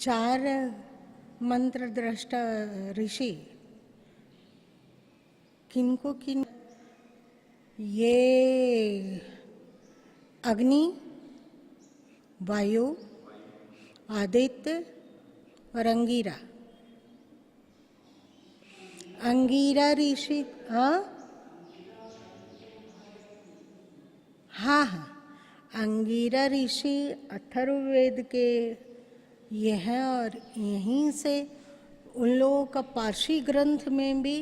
चार मंत्र दृष्टा ऋषि किनको किन ये अग्नि, वायु, आदित्य और अंगीरा। अंगीरा ऋषि हाँ, अंगीरा ऋषि अथर्ववेद के ये हैं और यहीं से उन लोगों का पारसी ग्रंथ में भी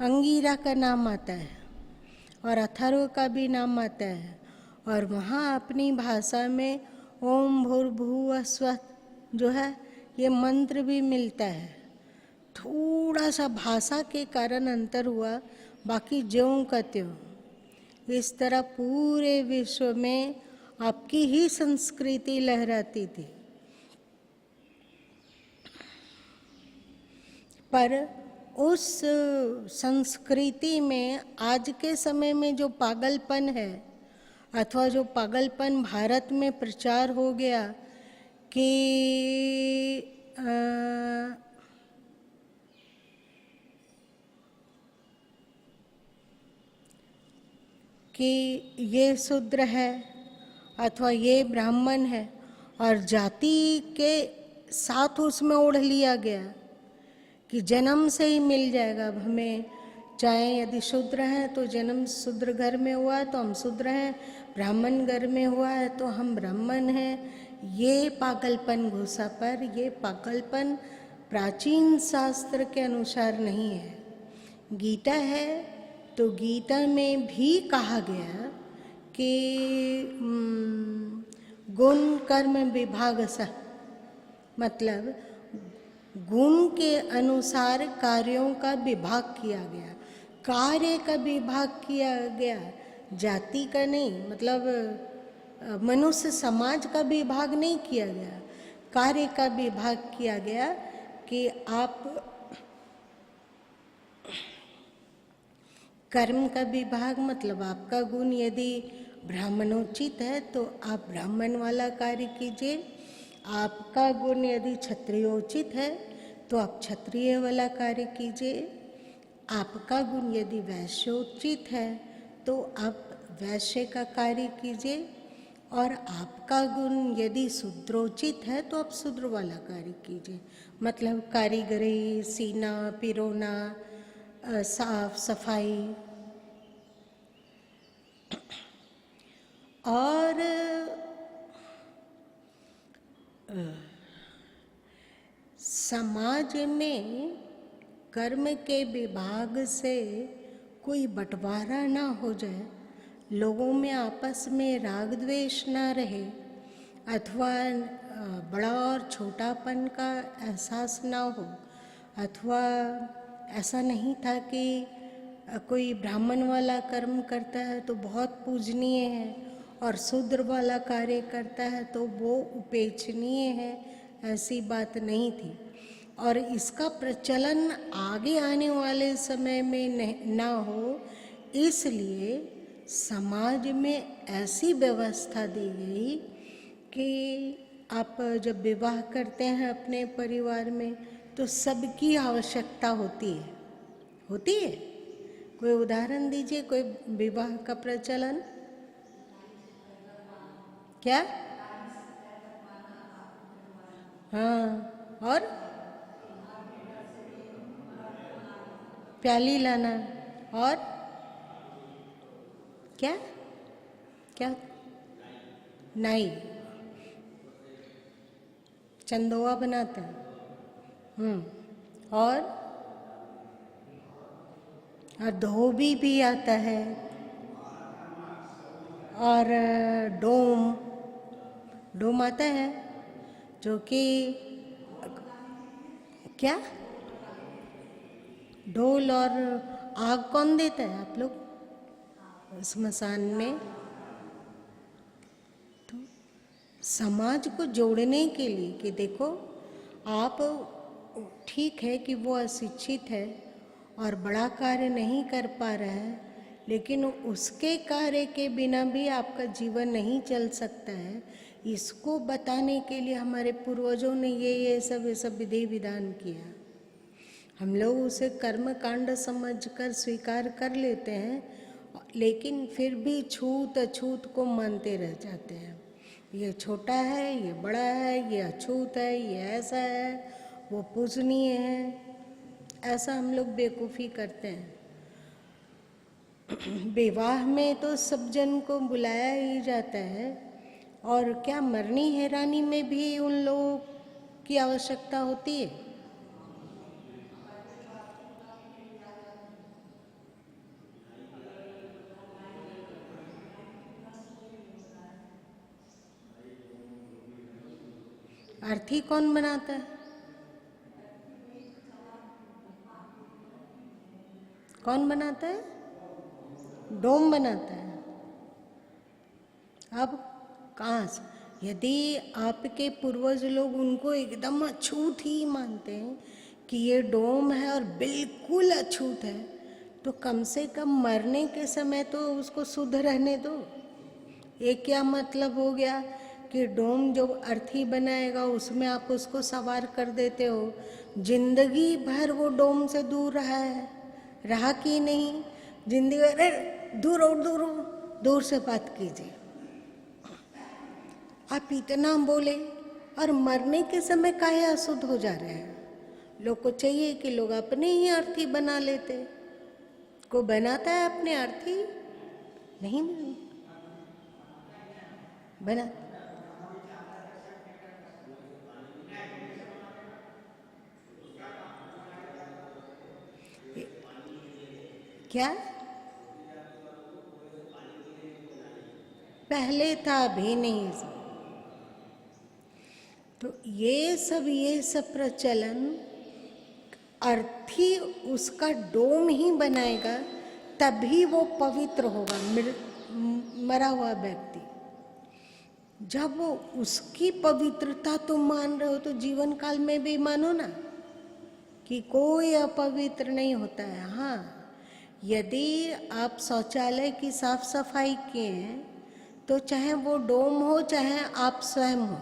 अंगीरा का नाम आता है और अथर्व का भी नाम आता है और वहाँ अपनी भाषा में ओम भूर्भुवः स्वः जो है ये मंत्र भी मिलता है। थोड़ा सा भाषा के कारण अंतर हुआ, बाकी ज्यों का त्यों। इस तरह पूरे विश्व में आपकी ही संस्कृति लहराती थी, पर उस संस्कृति में आज के समय में जो पागलपन है अथवा जो पागलपन भारत में प्रचार हो गया कि ये शूद्र है अथवा ये ब्राह्मण है और जाति के साथ उसमें ओढ़ लिया गया कि जन्म से ही मिल जाएगा। अब हमें चाहे यदि शूद्र हैं तो जन्म शूद्र घर में हुआ है तो हम शूद्र हैं, ब्राह्मण घर में हुआ है तो हम ब्राह्मण हैं। ये पागलपन घुसा, पर ये पागलपन प्राचीन शास्त्र के अनुसार नहीं है। गीता है तो गीता में भी कहा गया कि गुण कर्म विभाग सा, मतलब गुण के अनुसार कार्यों का विभाग किया गया, कार्य का विभाग किया गया, जाति का नहीं, मतलब मनुष्य समाज का विभाग नहीं किया गया, कार्य का विभाग किया गया कि आप कर्म का विभाग, मतलब आपका गुण यदि ब्राह्मणोचित है तो आप ब्राह्मण वाला कार्य कीजिए, आपका गुण यदि क्षत्रियोचित है तो आप क्षत्रिय वाला कार्य कीजिए, आपका गुण यदि वैश्योचित है तो आप वैश्य का कार्य कीजिए, और आपका गुण यदि शूद्रोचित है तो आप शूद्र वाला कार्य कीजिए। मतलब कारीगरी, सीना पिरोना, साफ सफाई। और समाज में कर्म के विभाग से कोई बंटवारा ना हो जाए, लोगों में आपस में राग द्वेष ना रहे, अथवा बड़ा और छोटापन का एहसास ना हो, अथवा ऐसा नहीं था कि कोई ब्राह्मण वाला कर्म करता है तो बहुत पूजनीय है और शूद्र वाला कार्य करता है तो वो उपेक्षणीय है, ऐसी बात नहीं थी। और इसका प्रचलन आगे आने वाले समय में ना हो, इसलिए समाज में ऐसी व्यवस्था दी गई कि आप जब विवाह करते हैं अपने परिवार में तो सबकी आवश्यकता होती है। कोई उदाहरण दीजिए, कोई विवाह का प्रचलन। क्या? हाँ, और प्याली लाना, और क्या क्या नाई, चंदोआ बनाता है। और धोबी भी आता है, और डोम आता है, जो कि क्या ढोल और आग कौन देता है? आप लोग स्मशान में। तो समाज को जोड़ने के लिए कि देखो आप, ठीक है कि वो अशिक्षित है और बड़ा कार्य नहीं कर पा रहा है, लेकिन उसके कार्य के बिना भी आपका जीवन नहीं चल सकता है। इसको बताने के लिए हमारे पूर्वजों ने ये सब विधि विधान किया। हम लोग उसे कर्म कांड समझकर स्वीकार कर लेते हैं, लेकिन फिर भी छूत अछूत को मानते रह जाते हैं। ये छोटा है, ये बड़ा है, ये अछूत है, ये ऐसा है, वो पूजनीय है, ऐसा हम लोग बेवकूफ़ी करते हैं। विवाह में तो सब जन को बुलाया ही जाता है, और क्या मरनी हैरानी में भी उन लोगों की आवश्यकता होती है? अर्थी कौन बनाता है? कौन बनाता है? डोम बनाता है। अब कहाँ से? यदि आपके पूर्वज लोग उनको एकदम अछूत ही मानते हैं कि ये डोम है और बिल्कुल अछूत है, तो कम से कम मरने के समय तो उसको शुद्ध रहने दो। ये क्या मतलब हो गया कि डोम जो अर्थी बनाएगा उसमें आप उसको सवार कर देते हो, जिंदगी भर वो डोम से दूर रहा कि नहीं? जिंदगी भर दूर हो, दूर हो, दूर से बात कीजिए। आप इतना बोले और मरने के समय काहे अशुद्ध हो जा रहे हैं? लोग को चाहिए कि लोग अपने ही अर्थी बना लेते। को बनाता है अपने अर्थी? नहीं बना। क्या पहले था, अभी नहीं। तो ये सब प्रचलन, अर्थी उसका डोम ही बनाएगा तभी वो पवित्र होगा। मरा हुआ व्यक्ति जब वो उसकी पवित्रता तुम मान रहे हो, तो जीवन काल में भी मानो ना कि कोई अपवित्र नहीं होता है। हाँ, यदि आप शौचालय की साफ सफाई किए हैं, तो चाहे वो डोम हो चाहे आप स्वयं हो,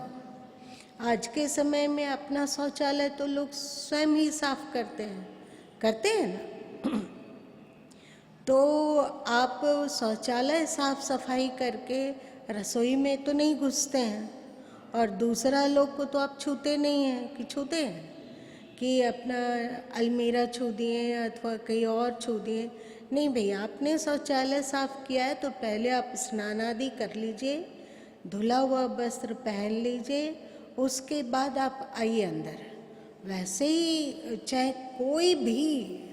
आज के समय में अपना शौचालय तो लोग स्वयं ही साफ करते हैं ना। तो आप शौचालय साफ सफाई करके रसोई में तो नहीं घुसते हैं, और दूसरा लोग को तो आप छूते नहीं हैं कि छूते हैं कि अपना अलमीरा छू दिए अथवा कहीं और छू दिए। नहीं भैया, आपने शौचालय साफ किया है तो पहले आप स्नान आदि कर लीजिए, धुला हुआ वस्त्र पहन लीजिए, उसके बाद आप आइए अंदर। वैसे ही चाहे कोई भी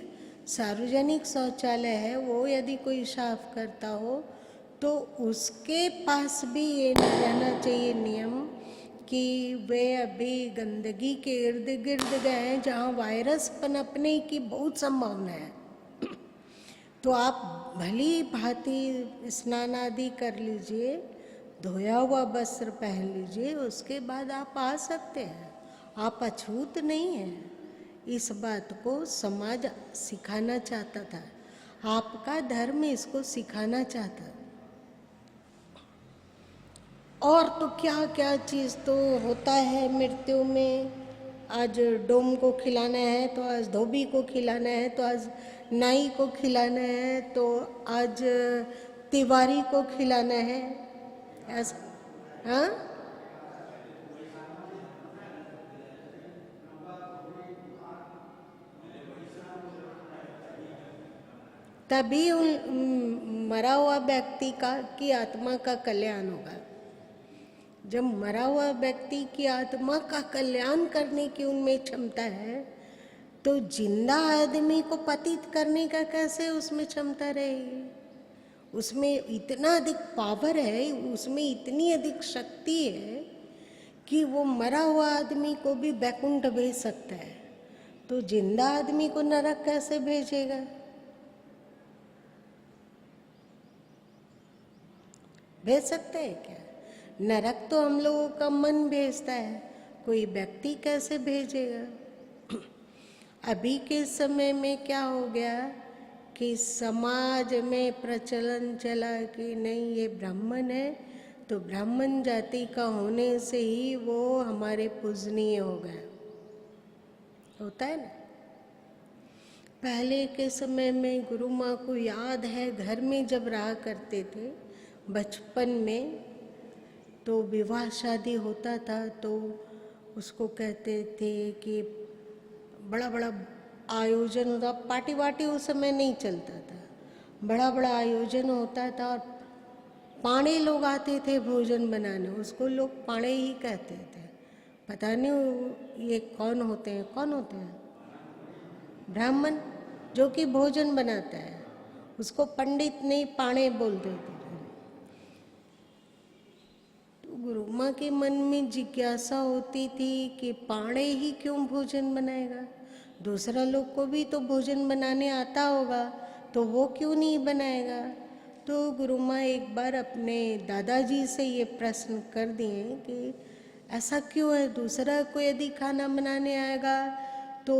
सार्वजनिक शौचालय है, वो यदि कोई साफ करता हो तो उसके पास भी ये रहना चाहिए नियम कि वे अभी गंदगी के इर्द गिर्द गए जहाँ वायरस पनपने की बहुत संभावना है। तो आप भली भांति स्नान आदि कर लीजिए, धोया हुआ वस्त्र पहन लीजिए, उसके बाद आप आ सकते हैं। आप अछूत नहीं हैं। इस बात को समाज सिखाना चाहता था, आपका धर्म इसको सिखाना चाहता। और तो क्या क्या चीज़ तो होता है मृत्यु में। आज डोम को खिलाना है तो आज धोबी को खिलाना है, तो आज नाई को खिलाना है, तो आज तिवारी को खिलाना है, ऐसा। हाँ, तभी उन मरा हुआ व्यक्ति की आत्मा का कल्याण होगा। जब मरा हुआ व्यक्ति की आत्मा का कल्याण करने की उनमें क्षमता है, तो जिंदा आदमी को पतित करने का कैसे उसमें क्षमता रहेगी? उसमें इतना अधिक पावर है, उसमें इतनी अधिक शक्ति है कि वो मरा हुआ आदमी को भी वैकुंठ भेज सकता है। तो जिंदा आदमी को नरक कैसे भेजेगा? भेज सकते हैं क्या? नरक तो हम लोगों का मन भेजता है, कोई व्यक्ति कैसे भेजेगा? अभी के समय में क्या हो गया कि समाज में प्रचलन चला कि नहीं ये ब्राह्मण है, तो ब्राह्मण जाति का होने से ही वो हमारे पूजनीय हो गए। होता है ना। पहले के समय में गुरु माँ को याद है, घर में जब रहा करते थे बचपन में, तो विवाह शादी होता था तो उसको कहते थे कि बड़ा बड़ा आयोजन होता, पार्टी वार्टी उस समय नहीं चलता था, बड़ा बड़ा आयोजन होता था और पाणे लोग आते थे भोजन बनाने, उसको लोग पाणे ही कहते थे। पता नहीं ये कौन होते हैं, कौन होते हैं? ब्राह्मण जो कि भोजन बनाता है, उसको पंडित नहीं पाणे बोलते थे। तो गुरु माँ के मन में जिज्ञासा होती थी कि पाणे ही क्यों भोजन बनाएगा, दूसरा लोग को भी तो भोजन बनाने आता होगा, तो वो क्यों नहीं बनाएगा। तो गुरु माँ एक बार अपने दादाजी से ये प्रश्न कर दिए कि ऐसा क्यों है, दूसरा को यदि खाना बनाने आएगा तो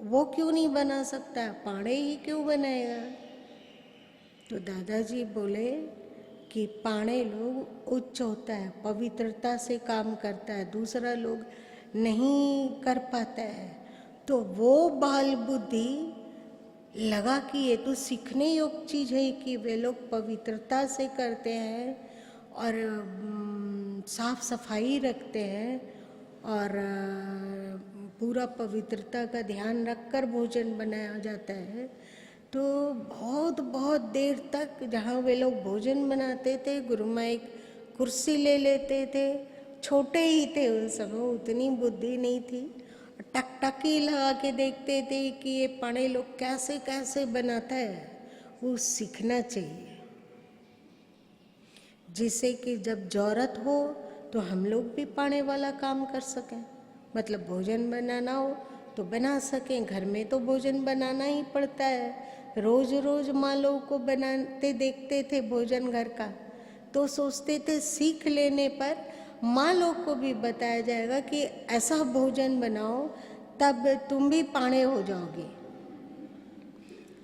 वो क्यों नहीं बना सकता, पाणे ही क्यों बनाएगा। तो दादाजी बोले कि पाणे लोग उच्च होता है, पवित्रता से काम करता है, दूसरा लोग नहीं कर पाता है, तो वो बाल बुद्धि लगा कि ये तो सीखने योग्य चीज़ है कि वे लोग पवित्रता से करते हैं और साफ सफाई रखते हैं और पूरा पवित्रता का ध्यान रखकर भोजन बनाया जाता है। तो बहुत बहुत देर तक जहाँ वे लोग भोजन बनाते थे, गुरु माँ एक कुर्सी ले लेते थे, छोटे ही थे उस समय, उतनी बुद्धि नहीं थी, टकटकी लगा के देखते थे कि ये पाणे लोग कैसे कैसे बनाता है, वो सीखना चाहिए, जिससे कि जब जरूरत हो तो हम लोग भी पाणे वाला काम कर सकें, मतलब भोजन बनाना हो तो बना सकें। घर में तो भोजन बनाना ही पड़ता है, रोज रोज माँ लोग को बनाते देखते थे भोजन घर का, तो सोचते थे सीख लेने पर माँ लोग को भी बताया जाएगा कि ऐसा भोजन बनाओ तब तुम भी पाणे हो जाओगे।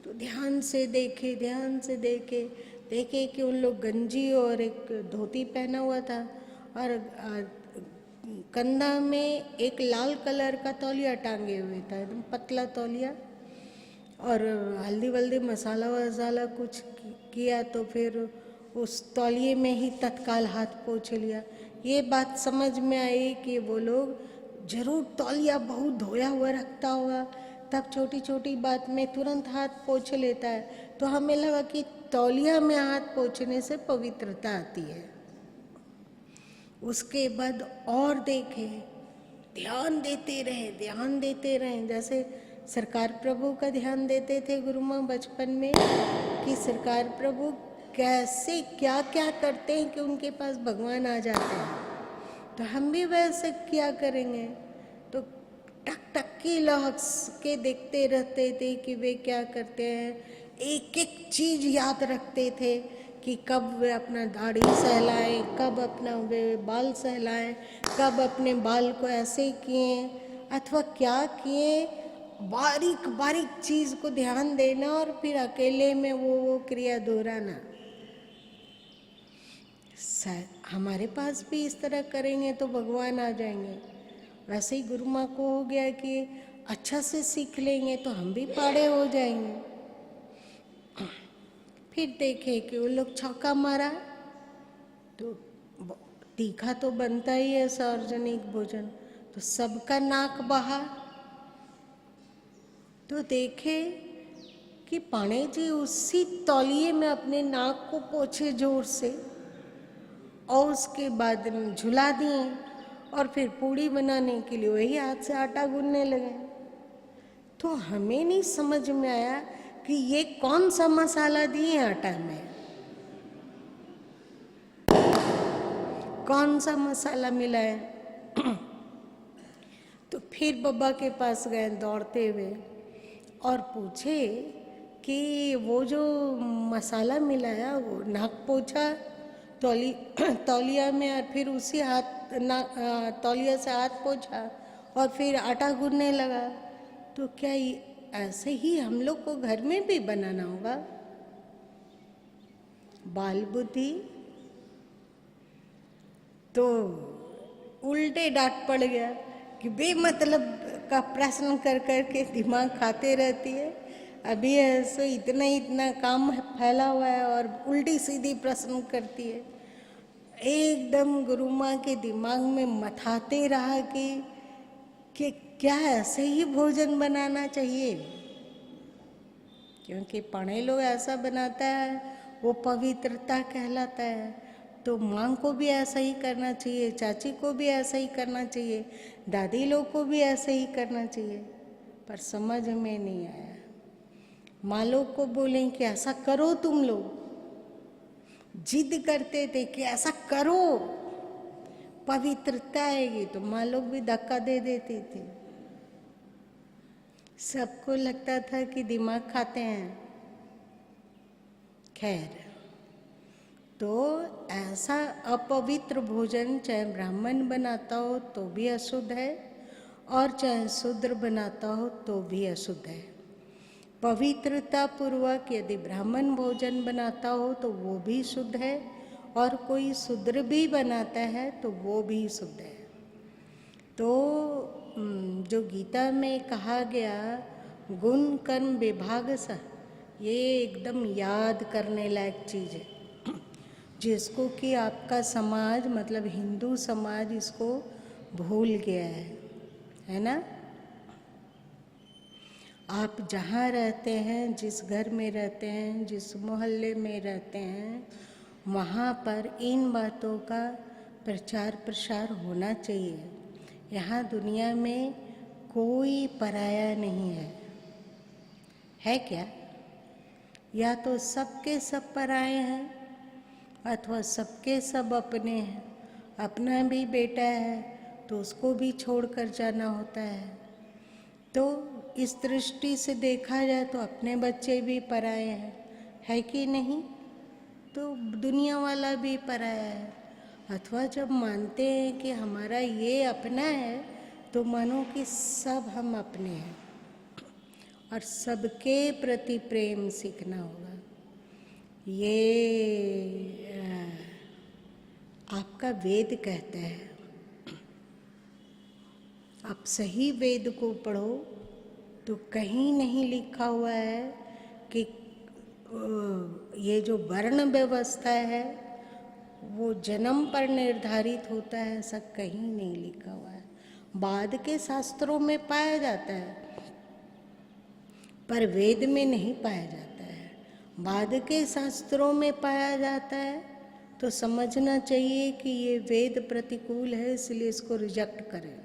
तो ध्यान से देखे कि उन लोग गंजी और एक धोती पहना हुआ था और कंधा में एक लाल कलर का तौलिया टांगे हुए था, एकदम पतला तौलिया, और हल्दी वल्दी मसाला वसाला कुछ किया तो फिर उस तौलिए में ही तत्काल हाथ पोंछ लिया। ये बात समझ में आई कि वो लोग जरूर तौलिया बहुत धोया हुआ रखता होगा, तब छोटी छोटी बात में तुरंत हाथ पोंछ लेता है। तो हमें लगा कि तौलिया में हाथ पोंछने से पवित्रता आती है। उसके बाद और देखे, ध्यान देते रहे, जैसे सरकार प्रभु का ध्यान देते थे गुरु माँ बचपन में कि सरकार प्रभु कैसे क्या क्या करते हैं कि उनके पास भगवान आ जाते हैं, तो हम भी वैसे क्या करेंगे। तो टक टक की लहक के देखते रहते थे कि वे क्या करते हैं, एक एक चीज याद रखते थे कि कब वे अपना दाढ़ी सहलाएं, कब अपना वे बाल सहलाएं, कब अपने बाल को ऐसे किए अथवा क्या किए, बारीक बारीक चीज को ध्यान देना और फिर अकेले में वो क्रिया दोहराना। हमारे पास भी इस तरह करेंगे तो भगवान आ जाएंगे। वैसे ही गुरु माँ को हो गया कि अच्छा से सीख लेंगे तो हम भी पाड़े हो जाएंगे। फिर देखे कि वो लोग छक्का मारा तो तीखा तो बनता ही है सार्वजनिक भोजन, तो सबका नाक बहा। तो देखे कि पाणे जी उसी तौलिए में अपने नाक को पोंछे जोर से और उसके बाद झुला दिए और फिर पूड़ी बनाने के लिए वही हाथ से आटा गूंथने लगे। तो हमें नहीं समझ में आया कि ये कौन सा मसाला दिए आटा में, कौन सा मसाला मिला है। तो फिर बाबा के पास गए दौड़ते हुए और पूछे कि वो जो मसाला मिलाया वो नाक पोंछा तौलिया में और फिर उसी तौलिया से हाथ पोंछा और फिर आटा गूंथने लगा, तो क्या ऐसे ही हम लोग को घर में भी बनाना होगा। बाल बुद्धि तो उल्टे डांट पड़ गया कि बेमतलब का प्रश्न कर कर के दिमाग खाते रहती है। अभी ऐसे इतना काम फैला हुआ है और उल्टी सीधी प्रश्न करती है। एकदम गुरु माँ के दिमाग में मथाते रहा कि क्या ऐसे ही भोजन बनाना चाहिए, क्योंकि पढ़े लोग ऐसा बनाता है वो पवित्रता कहलाता है। तो माँ को भी ऐसा ही करना चाहिए, चाची को भी ऐसा ही करना चाहिए, दादी लोग को भी ऐसा ही करना चाहिए। पर समझ में नहीं आया। माँ लोग को बोलें कि ऐसा करो, तुम लोग जिद करते थे कि ऐसा करो पवित्रता आएगी, तो माँ लोग भी धक्का दे देती थी। सबको लगता था कि दिमाग खाते हैं। खैर, तो ऐसा अपवित्र भोजन चाहे ब्राह्मण बनाता हो तो भी अशुद्ध है और चाहे शूद्र बनाता हो तो भी अशुद्ध है। पवित्रता पूर्वक यदि ब्राह्मण भोजन बनाता हो तो वो भी शुद्ध है, और कोई शूद्र भी बनाता है तो वो भी शुद्ध है। तो जो गीता में कहा गया गुण कर्म विभाग सा, ये एकदम याद करने लायक चीज़ है, जिसको कि आपका समाज मतलब हिंदू समाज इसको भूल गया है ना। आप जहाँ रहते हैं, जिस घर में रहते हैं, जिस मोहल्ले में रहते हैं, वहाँ पर इन बातों का प्रचार प्रसार होना चाहिए। यहाँ दुनिया में कोई पराया नहीं है क्या? या तो सबके सब पराए हैं अथवा सबके सब अपने हैं। अपना भी बेटा है तो उसको भी छोड़कर जाना होता है। तो इस दृष्टि से देखा जाए तो अपने बच्चे भी पराए हैं, है कि नहीं? तो दुनिया वाला भी पराया है। अथवा जब मानते हैं कि हमारा ये अपना है तो मानो कि सब हम अपने हैं, और सबके प्रति प्रेम सीखना होगा। ये आपका वेद कहता है। आप सही वेद को पढ़ो तो कहीं नहीं लिखा हुआ है कि ये जो वर्ण व्यवस्था है वो जन्म पर निर्धारित होता है, ऐसा कहीं नहीं लिखा हुआ है। बाद के शास्त्रों में पाया जाता है पर वेद में नहीं पाया जाता है। बाद के शास्त्रों में पाया जाता है तो समझना चाहिए कि ये वेद प्रतिकूल है, इसलिए इसको रिजेक्ट करें।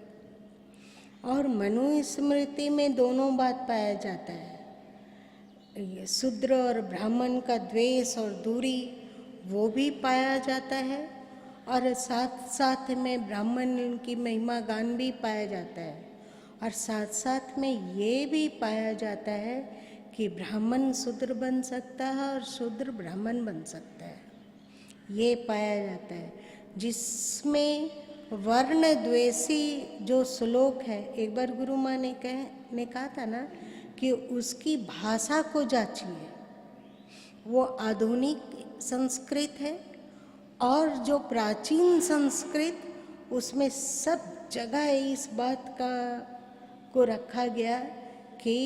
और मनुस्मृति में दोनों बात पाया जाता है, ये शूद्र और ब्राह्मण का द्वेष और दूरी वो भी पाया जाता है, और साथ साथ में ब्राह्मण की महिमा गान भी पाया जाता है, और साथ साथ में ये भी पाया जाता है कि ब्राह्मण शूद्र बन सकता है और शूद्र ब्राह्मण बन सकता है। ये पाया जाता है, जिसमें वर्ण द्वेषी जो श्लोक है, एक बार गुरु माँ ने कहा था ना कि उसकी भाषा को जांचिए। वो आधुनिक संस्कृत है और जो प्राचीन संस्कृत, उसमें सब जगह इस बात का को रखा गया कि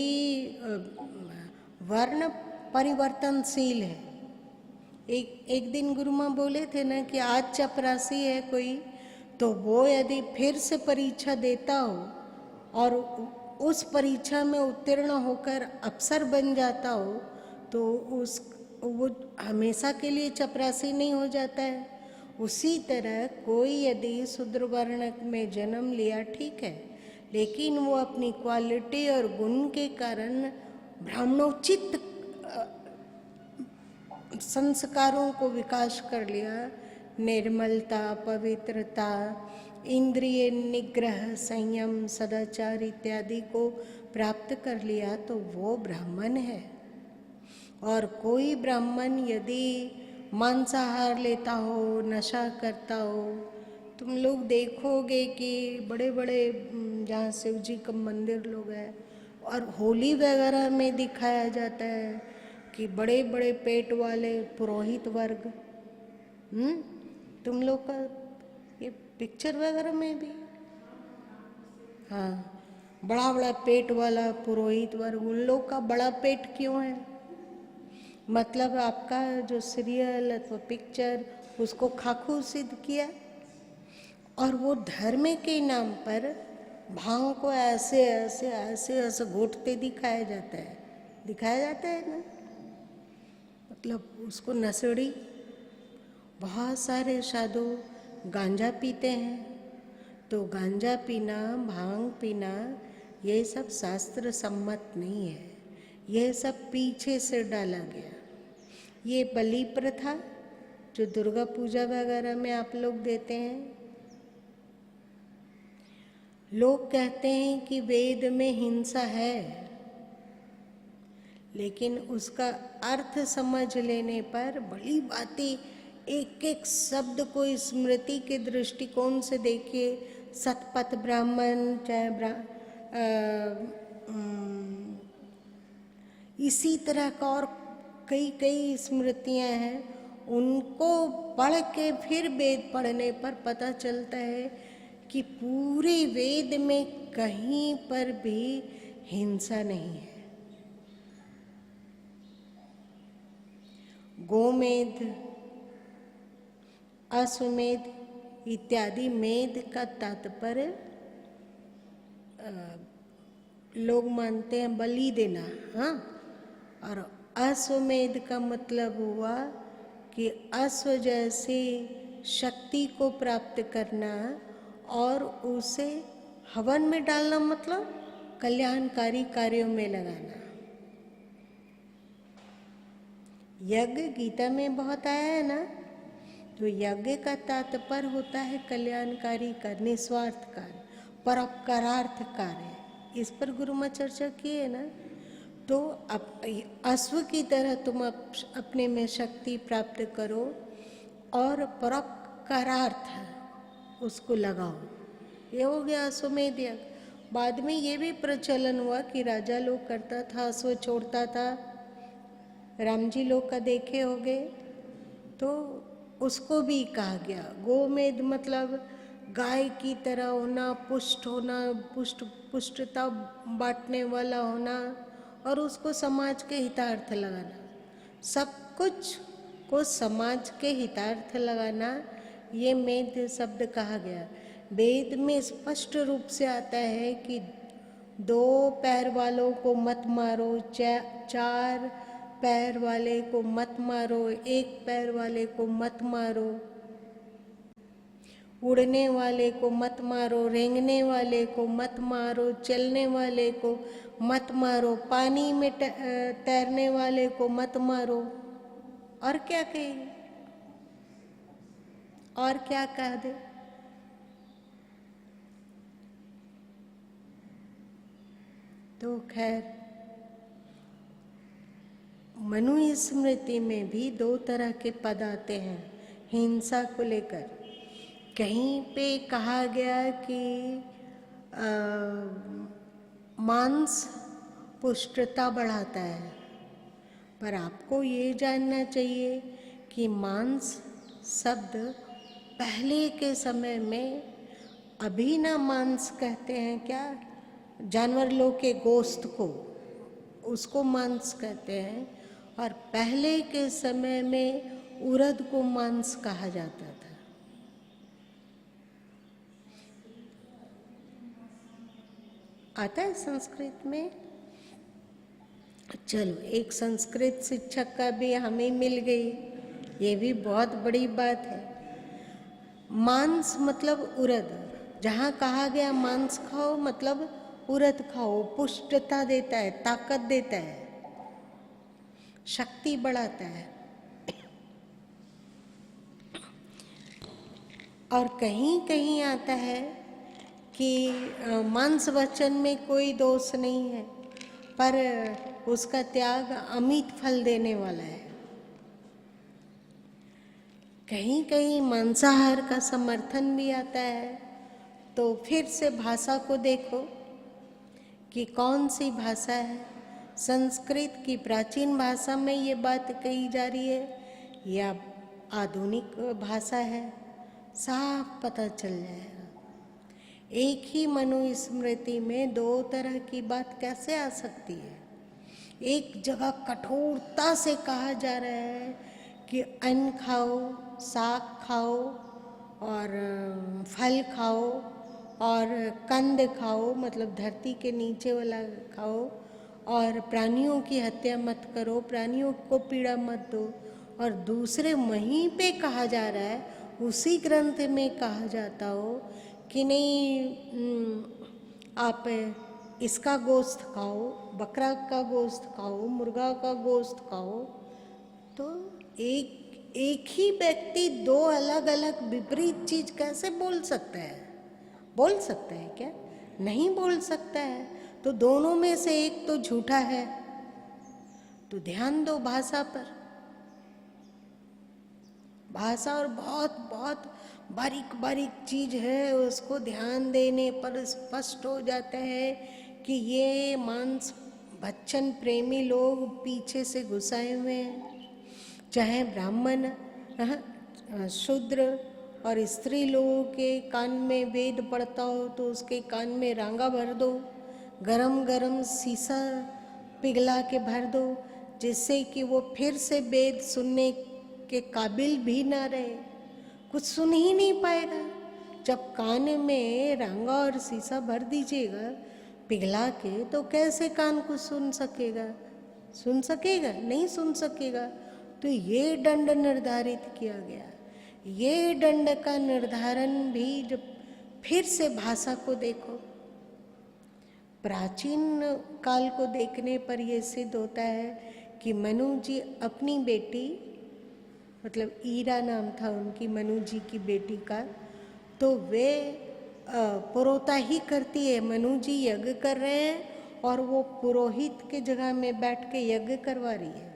वर्ण परिवर्तनशील है। एक दिन गुरु माँ बोले थे ना कि आज चपरासी है कोई, तो वो यदि फिर से परीक्षा देता हो और उस परीक्षा में उत्तीर्ण होकर अफसर बन जाता हो तो वो हमेशा के लिए चपरासी नहीं हो जाता है। उसी तरह कोई यदि शूद्र वर्ण में जन्म लिया ठीक है, लेकिन वो अपनी क्वालिटी और गुण के कारण ब्राह्मणोचित संस्कारों को विकास कर लिया, निर्मलता, पवित्रता, इंद्रिय निग्रह, संयम, सदाचार इत्यादि को प्राप्त कर लिया, तो वो ब्राह्मण है। और कोई ब्राह्मण यदि मांसाहार लेता हो, नशा करता हो, तुम लोग देखोगे कि बड़े बड़े जहाँ शिव जी का मंदिर लोग हैं और होली वगैरह में दिखाया जाता है कि बड़े बड़े पेट वाले पुरोहित वर्ग, तुम लोग का ये पिक्चर वगैरह में भी, हाँ, बड़ा बड़ा पेट वाला पुरोहित वर्ग, उन लोग का बड़ा पेट क्यों है? मतलब आपका जो सीरियल अथवा पिक्चर उसको खाकू सिद्ध किया, और वो धर्म के नाम पर भांग को ऐसे ऐसे ऐसे ऐसे घोटते दिखाया जाता है ना। मतलब उसको नशेड़ी, बहुत सारे साधु गांजा पीते हैं, तो गांजा पीना, भांग पीना, ये सब शास्त्र सम्मत नहीं है, ये सब पीछे से डाला गया। ये बलि प्रथा जो दुर्गा पूजा वगैरह में आप लोग देते हैं, लोग कहते हैं कि वेद में हिंसा है, लेकिन उसका अर्थ समझ लेने पर बड़ी बातें, एक एक शब्द को स्मृति के दृष्टिकोण से देखिए। सतपथ ब्राह्मण, चाहे इसी तरह का और कई कई स्मृतियां हैं, उनको पढ़ के फिर वेद पढ़ने पर पता चलता है कि पूरे वेद में कहीं पर भी हिंसा नहीं है। गोमेध, अश्वमेध इत्यादि मेध का तात्पर्य लोग मानते हैं बलि देना, हाँ, और अश्वमेध का मतलब हुआ कि अश्व जैसी शक्ति को प्राप्त करना और उसे हवन में डालना, मतलब कल्याणकारी कार्यों में लगाना। यज्ञ गीता में बहुत आया है ना, तो यज्ञ का तात्पर्य होता है कल्याणकारी कार्य, निस्वार्थ कार्य, परोपकारार्थ कार्य। इस पर गुरुमा चर्चा की है ना। तो अश्व की तरह तुम अपने में शक्ति प्राप्त करो और परोपकारार्थ उसको लगाओ, ये हो गया अश्वमेध यज्ञ। बाद में ये भी प्रचलन हुआ कि राजा लोग करता था, अश्व छोड़ता था, राम जी लोग का देखे होगे, तो उसको भी कहा गया गोमेध, मतलब गाय की तरह होना, पुष्ट होना, पुष्टता बांटने वाला होना, और उसको समाज के हितार्थ लगाना, सब कुछ को समाज के हितार्थ लगाना, ये मेध शब्द कहा गया। वेद में स्पष्ट रूप से आता है कि 2 पैर वालों को मत मारो, 4 पैर वाले को मत मारो, 1 पैर वाले को मत मारो, उड़ने वाले को मत मारो, रेंगने वाले को मत मारो, चलने वाले को मत मारो, पानी में तैरने वाले को मत मारो। और क्या कहेगी, और क्या कह दे? तो खैर, मनु स्मृति में भी 2 तरह के पद आते हैं हिंसा को लेकर। कहीं पे कहा गया कि मांस पुष्टता बढ़ाता है, पर आपको ये जानना चाहिए कि मांस शब्द पहले के समय में, अभी ना मांस कहते हैं क्या, जानवर लोग के गोश्त को, उसको मांस कहते हैं, और पहले के समय में उड़द को मांस कहा जाता था। आता है संस्कृत में। चलो, एक संस्कृत शिक्षक का भी हमें मिल गई, ये भी बहुत बड़ी बात है। मांस मतलब उड़द, जहाँ कहा गया मांस खाओ मतलब उड़द खाओ, पुष्टता देता है, ताकत देता है, शक्ति बढ़ाता है। और कहीं कहीं आता है कि मांस भक्षण में कोई दोष नहीं है, पर उसका त्याग अमित फल देने वाला है। कहीं कहीं मांसाहार का समर्थन भी आता है। तो फिर से भाषा को देखो कि कौन सी भाषा है, संस्कृत की प्राचीन भाषा में ये बात कही जा रही है या आधुनिक भाषा है, साफ पता चल जाएगा। एक ही मनुस्मृति में दो तरह की बात कैसे आ सकती है? एक जगह कठोरता से कहा जा रहा है कि अन्न खाओ, साग खाओ और फल खाओ और कंद खाओ, मतलब धरती के नीचे वाला खाओ, और प्राणियों की हत्या मत करो, प्राणियों को पीड़ा मत दो। और दूसरे वहीं पे कहा जा रहा है, उसी ग्रंथ में कहा जाता हो कि नहीं, आप इसका गोश्त खाओ, बकरा का गोश्त खाओ, मुर्गा का गोश्त खाओ। तो एक ही व्यक्ति दो अलग अलग विपरीत चीज कैसे बोल सकता है? बोल सकता है क्या? नहीं बोल सकता है। तो दोनों में से एक तो झूठा है। तो ध्यान दो भाषा पर। भाषा और बहुत बहुत बारीक बारीक चीज है, उसको ध्यान देने पर स्पष्ट हो जाता है कि ये मांस भक्षण प्रेमी लोग पीछे से घुसाए हुए हैं। चाहे ब्राह्मण, शूद्र और स्त्री लोगों के कान में वेद पड़ता हो तो उसके कान में रांगा भर दो, गरम गरम शीशा पिघला के भर दो, जिससे कि वो फिर से वेद सुनने के काबिल भी ना रहे, कुछ सुन ही नहीं पाएगा। जब कान में रांगा और शीशा भर दीजिएगा पिघला के, तो कैसे कान को सुन सकेगा? सुन सकेगा? नहीं सुन सकेगा। तो ये दंड निर्धारित किया गया। ये दंड का निर्धारण भी जब फिर से भाषा को देखो, प्राचीन काल को देखने पर यह सिद्ध होता है कि मनु जी अपनी बेटी, मतलब ईरा नाम था उनकी, मनु जी की बेटी का, तो वे पुरोहिता ही करती है। मनु जी यज्ञ कर रहे हैं और वो पुरोहित के जगह में बैठ के यज्ञ करवा रही है।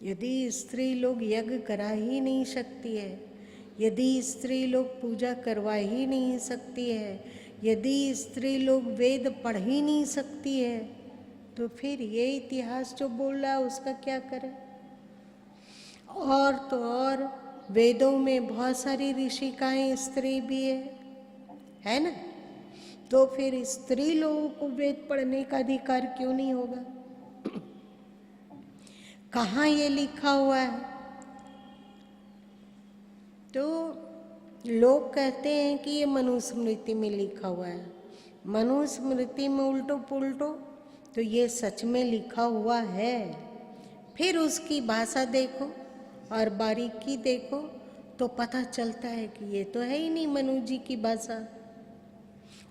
यदि स्त्री लोग यज्ञ करा ही नहीं सकती है, यदि स्त्री लोग पूजा करवा ही नहीं सकती है, यदि स्त्री लोग वेद पढ़ ही नहीं सकती है, तो फिर ये इतिहास जो बोल रहा है उसका क्या करें? और तो और वेदों में बहुत सारी ऋषिकाएं स्त्री भी है ना? तो फिर स्त्री लोगों को वेद पढ़ने का अधिकार क्यों नहीं होगा? कहाँ ये लिखा हुआ है? तो लोग कहते हैं कि ये मनुस्मृति में लिखा हुआ है। मनुस्मृति में उल्टो पुल्टो, तो ये सच में लिखा हुआ है। फिर उसकी भाषा देखो और बारीकी देखो तो पता चलता है कि ये तो है ही नहीं मनु जी की भाषा।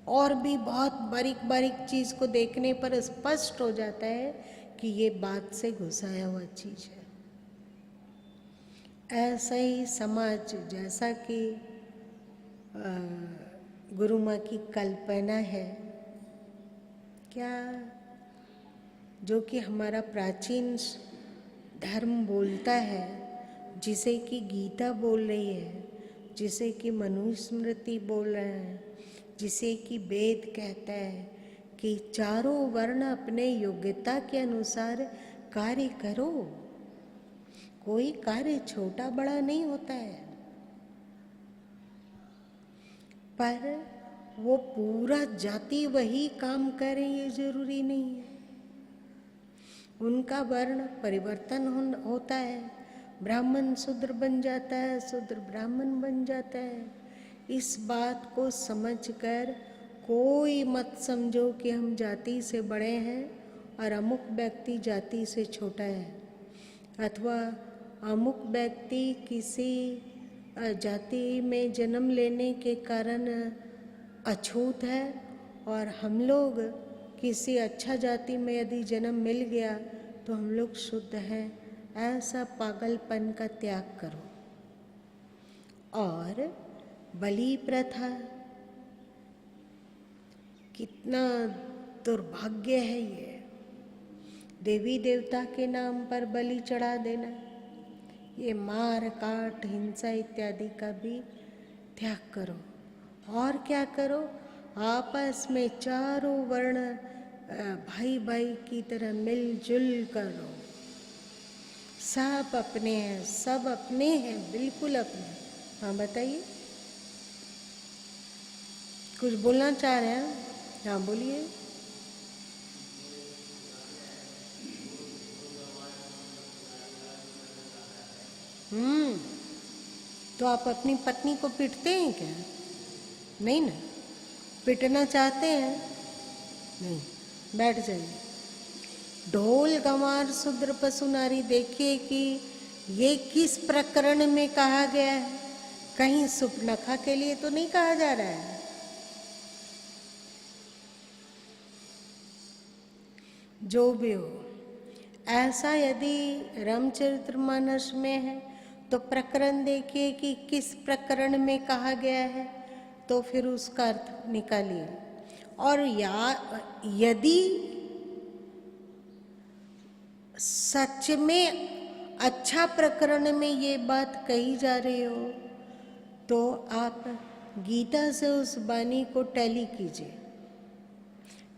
और भी बहुत बारीक बारीक चीज को देखने पर स्पष्ट हो जाता है कि ये बात से घुसाया हुआ चीज है। ऐसा ही समाज, जैसा कि गुरु माँ की कल्पना है क्या, जो कि हमारा प्राचीन धर्म बोलता है, जिसे कि गीता बोल रही है, जिसे कि मनुस्मृति बोल रहे हैं, जिसे कि वेद कहता है कि चारों वर्ण अपने योग्यता के अनुसार कार्य करो। कोई कार्य छोटा बड़ा नहीं होता है, पर वो पूरा जाति वही काम करे ये जरूरी नहीं है। उनका वर्ण परिवर्तन होता है, ब्राह्मण शूद्र बन जाता है, शूद्र ब्राह्मण बन जाता है। इस बात को समझकर कोई मत समझो कि हम जाति से बड़े हैं और अमुक व्यक्ति जाति से छोटा है, अथवा अमुक व्यक्ति किसी जाति में जन्म लेने के कारण अछूत है और हम लोग किसी अच्छा जाति में यदि जन्म मिल गया तो हम लोग शुद्ध हैं। ऐसा पागलपन का त्याग करो। और बलि प्रथा, कितना दुर्भाग्य है ये। देवी देवता के नाम पर बलि चढ़ा देना, ये मार काट हिंसा इत्यादि का भी त्याग करो और क्या करो, आपस में चारों वर्ण भाई भाई की तरह मिलजुल कर रहो। सब अपने हैं, सब अपने हैं, बिल्कुल अपने। हाँ बताइए, कुछ बोलना चाह रहे हैं? हाँ बोलिए। तो आप अपनी पत्नी को पीटते हैं क्या? नहीं ना। पीटना चाहते हैं? नहीं। बैठ जाइए। ढोल गंवार शूद्र पशु नारी, देखिए कि ये किस प्रकरण में कहा गया है। कहीं सुपनखा के लिए तो नहीं कहा जा रहा है। जो भी हो, ऐसा यदि रामचरितमानस में है तो प्रकरण देखिए कि किस प्रकरण में कहा गया है, तो फिर उसका अर्थ निकालिए। और यदि सच में अच्छा प्रकरण में ये बात कही जा रही हो तो आप गीता से उस वाणी को टैली कीजिए।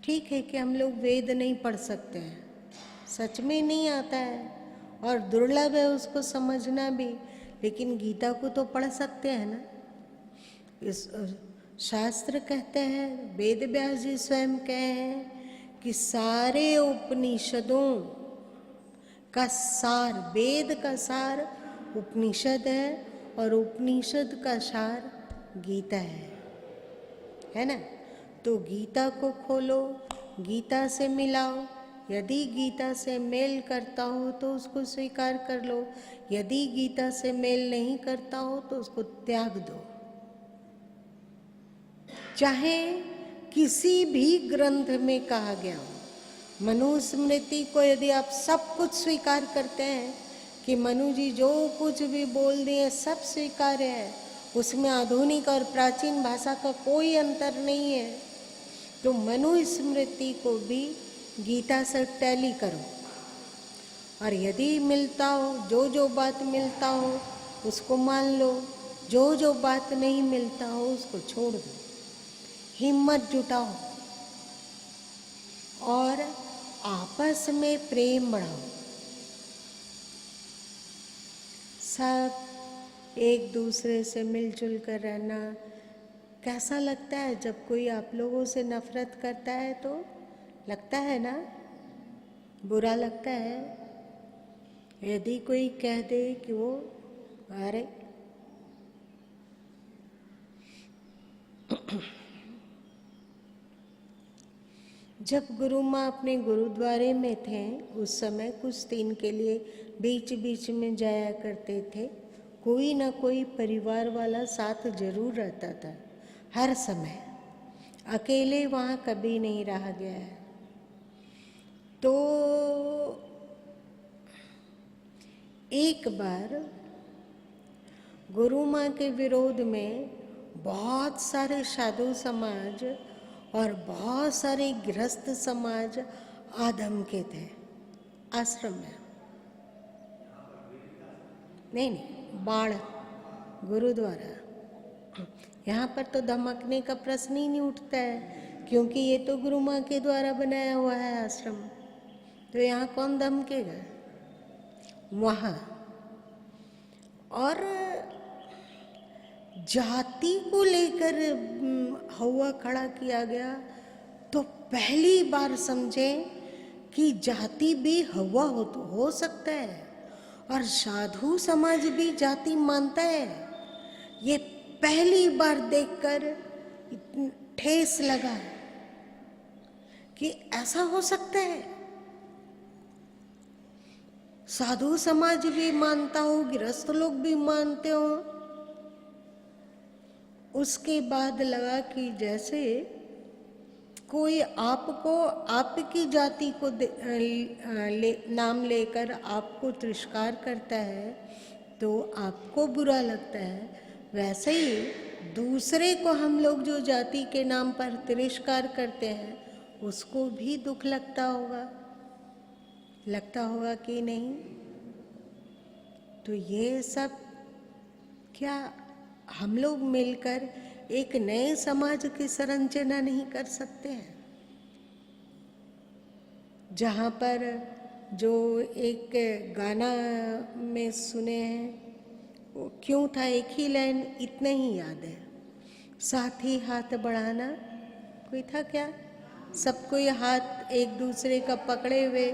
ठीक है कि हम लोग वेद नहीं पढ़ सकते हैं, सच में नहीं आता है और दुर्लभ है उसको समझना भी, लेकिन गीता को तो पढ़ सकते हैं ना। इस शास्त्र कहते हैं, वेद व्यास जी स्वयं कहे हैं कि सारे उपनिषदों का सार, वेद का सार उपनिषद है और उपनिषद का सार गीता है ना। तो गीता को खोलो, गीता से मिलाओ। यदि गीता से मेल करता हो तो उसको स्वीकार कर लो, यदि गीता से मेल नहीं करता हो तो उसको त्याग दो। चाहे किसी भी ग्रंथ में कहा गया हो, मनुस्मृति को यदि आप सब कुछ स्वीकार करते हैं कि मनु जी जो कुछ भी बोल दिए सब स्वीकार्य है, उसमें आधुनिक और प्राचीन भाषा का कोई अंतर नहीं है, तो मनुस्मृति को भी गीता से टैली करो। और यदि मिलता हो, जो जो बात मिलता हो उसको मान लो, जो जो बात नहीं मिलता हो उसको छोड़ दो। हिम्मत जुटाओ और आपस में प्रेम बढ़ाओ। सब एक दूसरे से मिलजुल कर रहना। कैसा लगता है जब कोई आप लोगों से नफरत करता है? तो लगता है ना, बुरा लगता है। यदि कोई कह दे कि वो अरे जब गुरु माँ अपने गुरुद्वारे में थे उस समय कुछ दिन के लिए बीच बीच में जाया करते थे। कोई ना कोई परिवार वाला साथ जरूर रहता था हर समय, अकेले वहाँ कभी नहीं रहा गया है। तो एक बार गुरु माँ के विरोध में बहुत सारे साधु समाज और बहुत सारे गृहस्थ समाज आधम के थे आश्रम में। नहीं, बाढ़ गुरुद्वारा, यहाँ पर तो धमकने का प्रश्न ही नहीं उठता है, क्योंकि ये तो गुरु माँ के द्वारा बनाया हुआ है आश्रम, तो यहाँ कौन धमकेगा? वहाँ और जाति को लेकर हवा खड़ा किया गया। तो पहली बार समझे कि जाति भी हवा हो सकता है और साधु समाज भी जाति मानता है। ये पहली बार देखकर ठेस लगा कि ऐसा हो सकता है। साधु समाज भी मानता हो, गृहस्थ लोग भी मानते हो। उसके बाद लगा कि जैसे कोई आपको आपकी जाति को नाम लेकर आपको तिरस्कार करता है तो आपको बुरा लगता है, वैसे ही दूसरे को हम लोग जो जाति के नाम पर तिरस्कार करते हैं उसको भी दुख लगता होगा कि नहीं? तो ये सब क्या हम लोग मिलकर एक नए समाज की संरचना नहीं कर सकते हैं, जहाँ पर जो एक गाना में सुने हैं, वो क्यों था, एक ही लाइन इतना ही याद है, साथ ही हाथ बढ़ाना, कोई था क्या, सबको ये हाथ एक दूसरे का पकड़े हुए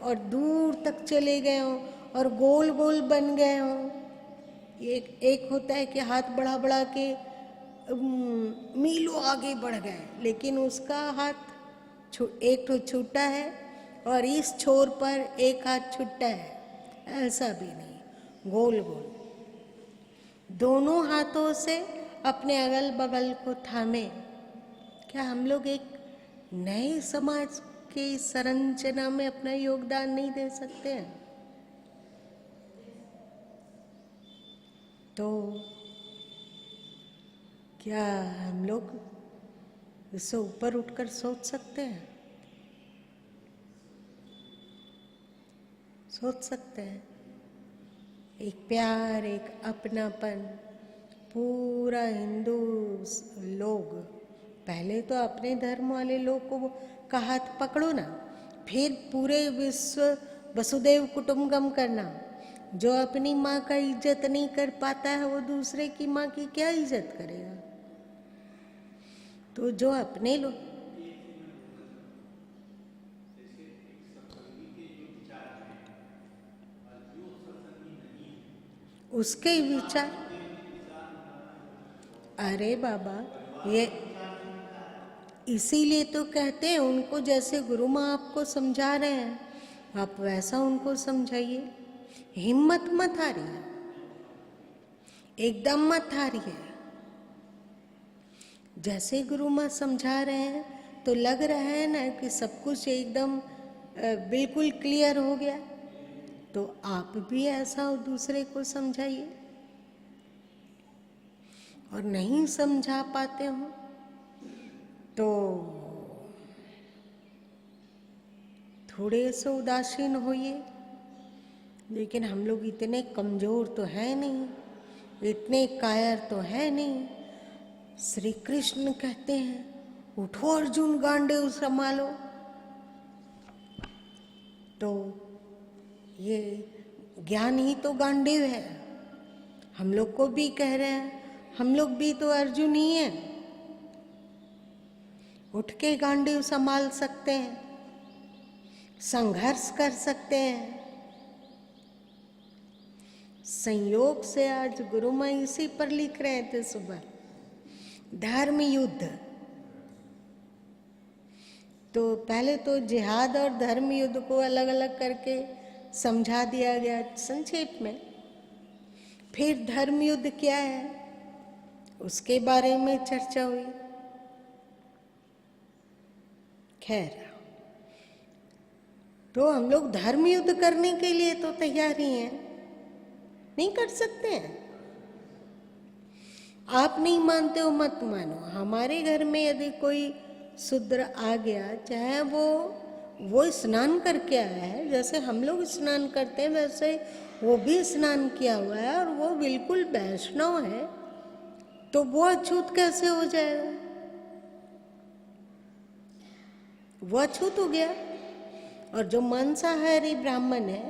और दूर तक चले गए हों और गोल गोल बन गए हों। एक होता है कि हाथ बढ़ा बढ़ा के मीलों आगे बढ़ गए, लेकिन उसका हाथ एक तो छूटा है और इस छोर पर एक हाथ छूटा है, ऐसा भी नहीं, गोल गोल दोनों हाथों से अपने अगल बगल को थामे। क्या हम लोग एक नए समाज की संरचना में अपना योगदान नहीं दे सकते हैं? तो क्या हम लोग इससे ऊपर उठकर सोच सकते हैं? सोच सकते हैं। एक प्यार, एक अपनापन, पूरा हिंदू लोग, पहले तो अपने धर्म वाले लोग को का हाथ पकड़ो ना, फिर पूरे विश्व वसुदेव कुटुंबकम करना। जो अपनी माँ का इज्जत नहीं कर पाता है, वो दूसरे की माँ की क्या इज्जत करेगा? तो जो अपने लोग, उसके विचार, अरे बाबा, ये इसीलिए तो कहते हैं उनको, जैसे गुरु माँ आपको समझा रहे हैं, आप वैसा उनको समझाइए। हिम्मत मत हारिए, एकदम मत हारिए। जैसे गुरु माँ समझा रहे हैं तो लग रहा है ना कि सब कुछ एकदम बिल्कुल क्लियर हो गया, तो आप भी ऐसा दूसरे को समझाइए। और नहीं समझा पाते हो तो थोड़े से उदासीन होइए, लेकिन हम लोग इतने कमजोर तो है नहीं, इतने कायर तो है नहीं। श्री कृष्ण कहते हैं, उठो अर्जुन गांडीव संभालो। तो ये ज्ञान ही तो गांडीव है। हम लोग को भी कह रहे हैं, हम लोग भी तो अर्जुन ही हैं, उठ के गांडीव संभाल सकते हैं, संघर्ष कर सकते हैं। संयोग से आज गुरु माँ इसी पर लिख रहे थे सुबह, धर्म युद्ध। तो पहले तो जिहाद और धर्म युद्ध को अलग अलग करके समझा दिया गया संक्षेप में, फिर धर्म युद्ध क्या है उसके बारे में चर्चा हुई। खैर, तो हम लोग धर्म युद्ध करने के लिए तो तैयार ही हैं, नहीं कर सकते हैं। आप नहीं मानते हो मत मानो, हमारे घर में यदि कोई शूद्र आ गया, चाहे वो स्नान करके आया है, जैसे हम लोग स्नान करते हैं वैसे वो भी स्नान किया हुआ है और वो बिल्कुल वैष्णव है, तो वो अछूत कैसे हो जाएगा? वो अछूत हो गया। और जो मांसाहारी ब्राह्मण है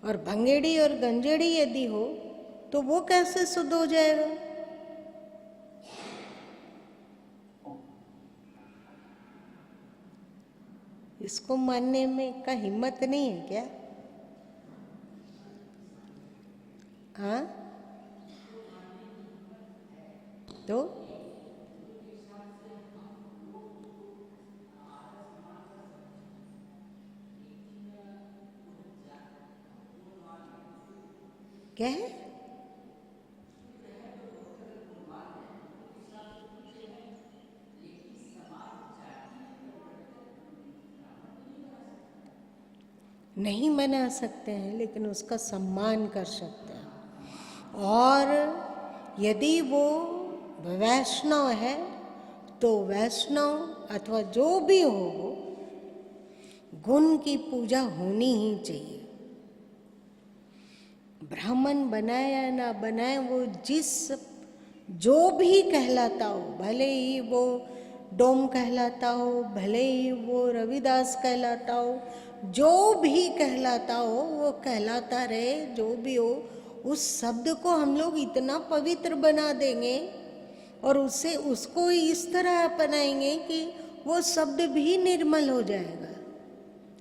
और भंगेड़ी और गंजेड़ी यदि हो तो वो कैसे शुद्ध हो जाएगा? इसको मानने में का हिम्मत नहीं है क्या? हाँ, तो क्या है? नहीं मना सकते हैं, लेकिन उसका सम्मान कर सकते हैं। और यदि वो वैष्णव है तो वैष्णव अथवा जो भी हो, गुण की पूजा होनी ही चाहिए। ब्राह्मण बनाए या ना बनाए, वो जिस जो भी कहलाता हो, भले ही वो डोम कहलाता हो, भले ही वो रविदास कहलाता हो, जो भी कहलाता हो वो कहलाता रहे, जो भी हो, उस शब्द को हम लोग इतना पवित्र बना देंगे और उससे उसको इस तरह अपनाएंगे कि वो शब्द भी निर्मल हो जाएगा।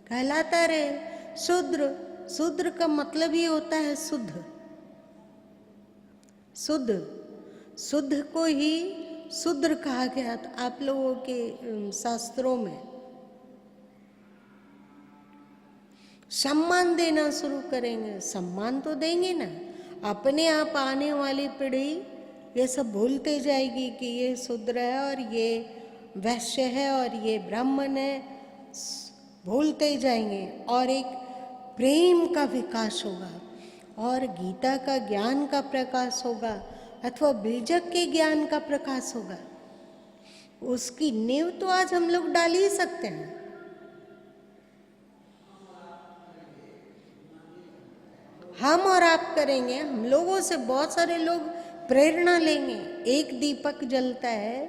कहलाता रहे शूद्र, शूद्र का मतलब ही होता है शुद्ध। शुद्ध, शुद्ध को ही शूद्र कहा गया। तो आप लोगों के शास्त्रों में सम्मान देना शुरू करेंगे, सम्मान तो देंगे ना, अपने आप आने वाली पीढ़ी ये सब भूलते जाएगी कि ये शूद्र है और ये वैश्य है और ये ब्राह्मण है, भूलते जाएंगे। और एक प्रेम का विकास होगा और गीता का ज्ञान का प्रकाश होगा अथवा बीजक के ज्ञान का प्रकाश होगा। उसकी नींव तो आज हम लोग डाल ही सकते हैं। हम और आप करेंगे, हम लोगों से बहुत सारे लोग प्रेरणा लेंगे। एक दीपक जलता है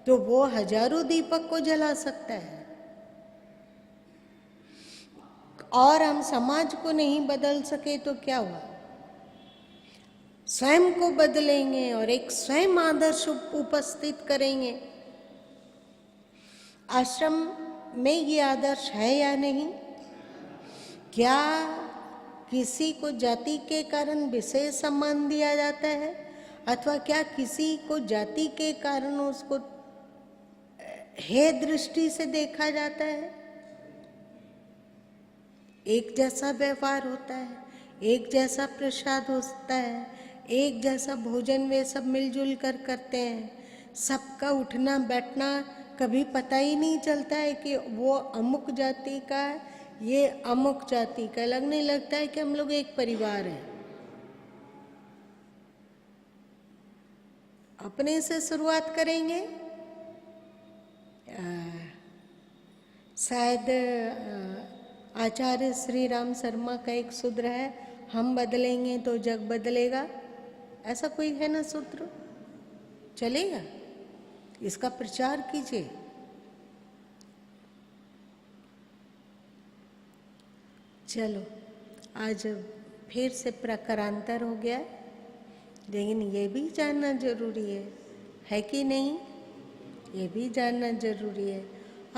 तो वो हजारों दीपक को जला सकता है। और हम समाज को नहीं बदल सके तो क्या हुआ? स्वयं को बदलेंगे और एक स्वयं आदर्श उपस्थित करेंगे। आश्रम में ये आदर्श है या नहीं? क्या किसी को जाति के कारण विशेष सम्मान दिया जाता है अथवा क्या किसी को जाति के कारण उसको हे दृष्टि से देखा जाता है? एक जैसा व्यवहार होता है, एक जैसा प्रसाद होता है, एक जैसा भोजन वे सब मिलजुल कर करते हैं। सबका उठना बैठना कभी पता ही नहीं चलता है कि वो अमुक जाति का है, ये अमुक जाति का। लगने लगता है कि हम लोग एक परिवार हैं। अपने से शुरुआत करेंगे। शायद आचार्य श्री राम शर्मा का एक सूत्र है, हम बदलेंगे तो जग बदलेगा। ऐसा कोई है ना सूत्र? चलेगा? इसका प्रचार कीजिए। चलो, आज फिर से प्रकारांतर हो गया, लेकिन ये भी जानना जरूरी है कि नहीं? ये भी जानना जरूरी है।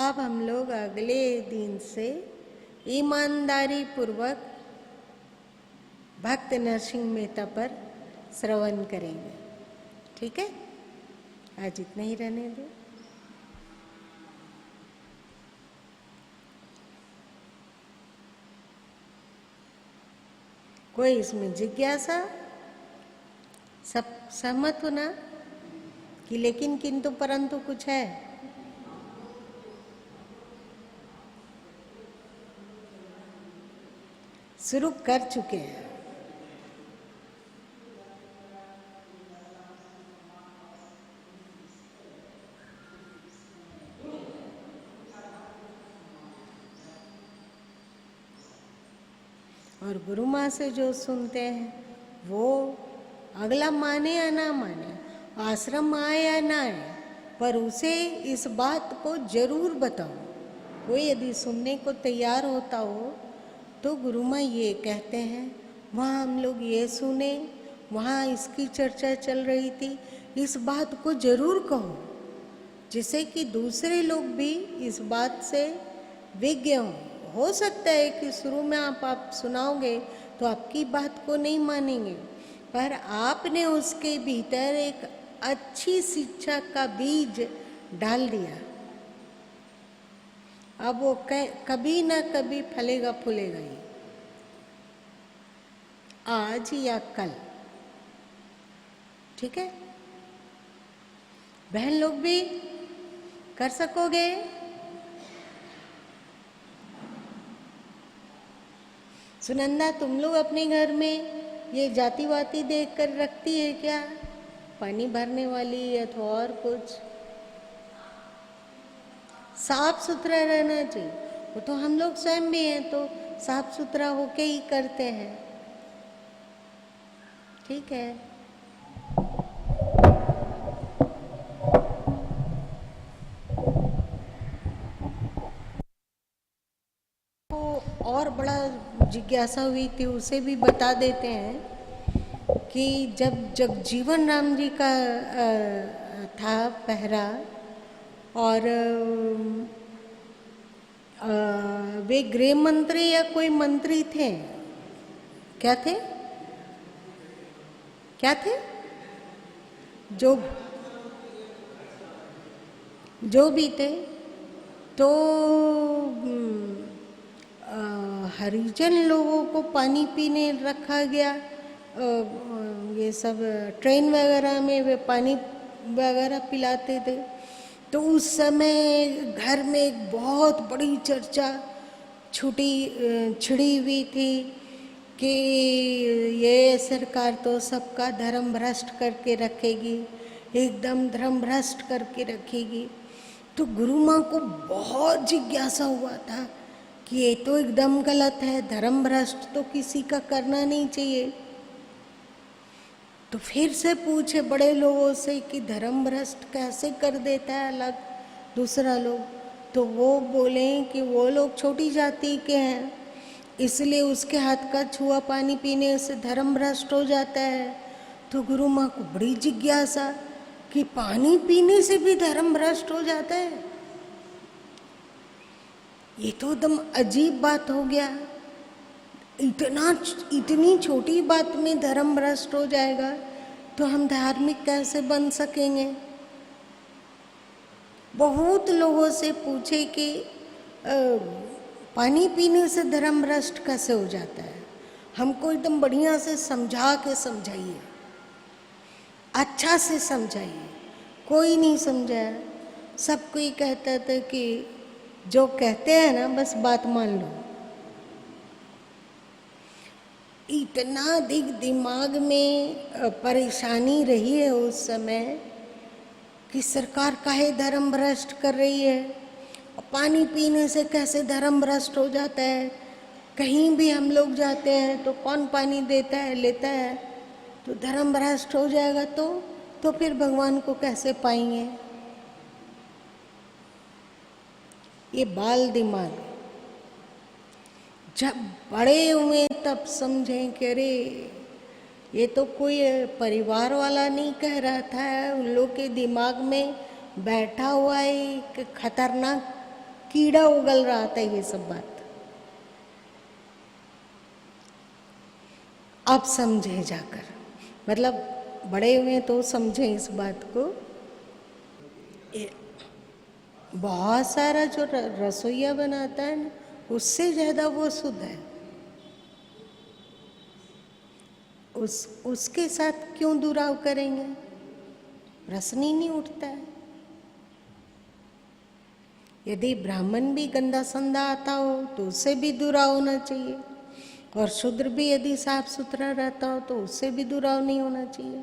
अब हम लोग अगले दिन से ईमानदारी पूर्वक भक्त नरसिंह मेहता पर श्रवण करेंगे। ठीक है? आज इतना ही रहने दो। कोई इसमें जिज्ञासा? सब सहमत हो ना कि लेकिन किंतु परंतु कुछ है? शुरू कर चुके हैं। और गुरु माँ से जो सुनते हैं वो अगला माने या ना माने, आश्रम आए या ना आए, पर उसे इस बात को जरूर बताओ। कोई यदि सुनने को तैयार होता हो तो गुरु माँ ये कहते हैं, वहाँ हम लोग ये सुने, वहाँ इसकी चर्चा चल रही थी, इस बात को जरूर कहो, जिससे कि दूसरे लोग भी इस बात से विज्ञ हों। हो सकता है कि शुरू में आप सुनाओगे तो आपकी बात को नहीं मानेंगे, पर आपने उसके भीतर एक अच्छी शिक्षा का बीज डाल दिया। अब वो कभी ना कभी फलेगा फूलेगा ही, आज या कल। ठीक है? बहन लोग भी कर सकोगे? सुनंदा, तुम लोग अपने घर में ये जाति वाती देख कर रखती है क्या? पानी भरने वाली अथवा और कुछ? साफ सुथरा रहना चाहिए। वो तो हम लोग स्वयं भी हैं तो साफ सुथरा होके ही करते हैं। ठीक है? जिज्ञासा हुई थी उसे भी बता देते हैं कि जब जगजीवन राम जी का था पहरा और वे गृह मंत्री या कोई मंत्री थे, क्या थे, क्या थे, जो भी थे, तो हरिजन लोगों को पानी पीने रखा गया। ये सब ट्रेन वगैरह में वे पानी वगैरह पिलाते थे। तो उस समय घर में एक बहुत बड़ी चर्चा छिड़ी हुई थी कि ये सरकार तो सबका धर्म भ्रष्ट करके रखेगी, एकदम धर्म भ्रष्ट करके रखेगी। तो गुरु माँ को बहुत जिज्ञासा हुआ था कि ये तो एकदम गलत है, धर्म भ्रष्ट तो किसी का करना नहीं चाहिए। तो फिर से पूछे बड़े लोगों से कि धर्म भ्रष्ट कैसे कर देता है अलग दूसरा लोग, तो वो बोले कि वो लोग छोटी जाति के हैं, इसलिए उसके हाथ का छुआ पानी पीने से धर्म भ्रष्ट हो जाता है। तो गुरु माँ को बड़ी जिज्ञासा कि पानी पीने से भी धर्म भ्रष्ट हो जाता है, ये तो एकदम अजीब बात हो गया। इतनी छोटी बात में धर्म भ्रष्ट हो जाएगा तो हम धार्मिक कैसे बन सकेंगे। बहुत लोगों से पूछे कि पानी पीने से धर्म भ्रष्ट कैसे हो जाता है, हमको एकदम बढ़िया से समझा के समझाइए, अच्छा से समझाइए। कोई नहीं समझाया, सब कोई कहता था कि जो कहते हैं ना बस बात मान लो। इतना अधिक दिमाग में परेशानी रही है उस समय कि सरकार काहे धर्म भ्रष्ट कर रही है, पानी पीने से कैसे धर्म भ्रष्ट हो जाता है। कहीं भी हम लोग जाते हैं तो कौन पानी देता है, लेता है, तो धर्म भ्रष्ट हो जाएगा तो फिर भगवान को कैसे पाएंगे। ये बाल दिमाग जब बड़े हुए तब समझे कि अरे ये तो कोई परिवार वाला नहीं कह रहा था, उन लोग के दिमाग में बैठा हुआ एक खतरनाक कीड़ा उगल रहा था ये सब बात। अब समझे जाकर, मतलब बड़े हुए तो समझे इस बात को। बहुत सारा जो रसोइया बनाता है ना उससे ज़्यादा वो शुद्ध है, उसके साथ क्यों दुराव करेंगे, प्रश्न ही नहीं उठता है। यदि ब्राह्मण भी गंदा संदा आता हो तो उससे भी दुराव होना चाहिए, और शूद्र भी यदि साफ सुथरा रहता हो तो उससे भी दुराव नहीं होना चाहिए।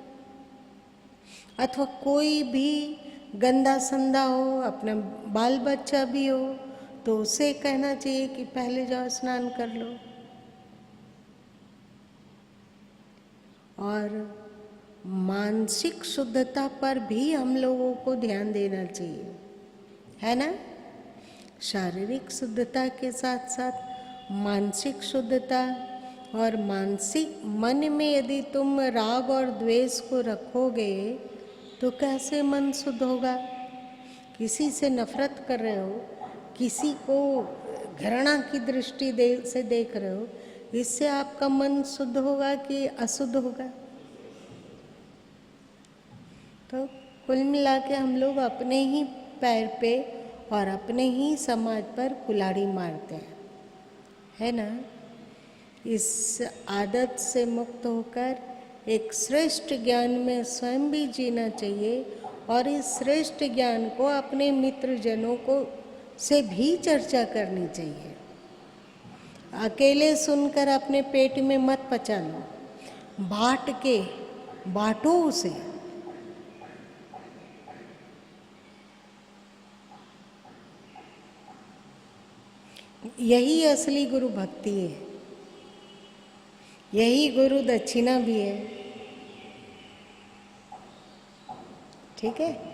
अथवा कोई भी गंदा संदा हो, अपना बाल बच्चा भी हो, तो उसे कहना चाहिए कि पहले जाओ स्नान कर लो। और मानसिक शुद्धता पर भी हम लोगों को ध्यान देना चाहिए, है ना। शारीरिक शुद्धता के साथ साथ मानसिक शुद्धता, और मानसिक मन में यदि तुम राग और द्वेष को रखोगे तो कैसे मन शुद्ध होगा। किसी से नफरत कर रहे हो, किसी को घृणा की दृष्टि से देख रहे हो, इससे आपका मन शुद्ध होगा कि अशुद्ध होगा। तो कुल मिला के हम लोग अपने ही पैर पे और अपने ही समाज पर कुल्हाड़ी मारते हैं, है ना। इस आदत से मुक्त होकर एक श्रेष्ठ ज्ञान में स्वयं भी जीना चाहिए, और इस श्रेष्ठ ज्ञान को अपने मित्रजनों को से भी चर्चा करनी चाहिए। अकेले सुनकर अपने पेट में मत पचा लो, बांट के बांटो उसे। यही असली गुरु भक्ति है, यही गुरु दक्षिणा भी है, ठीक है।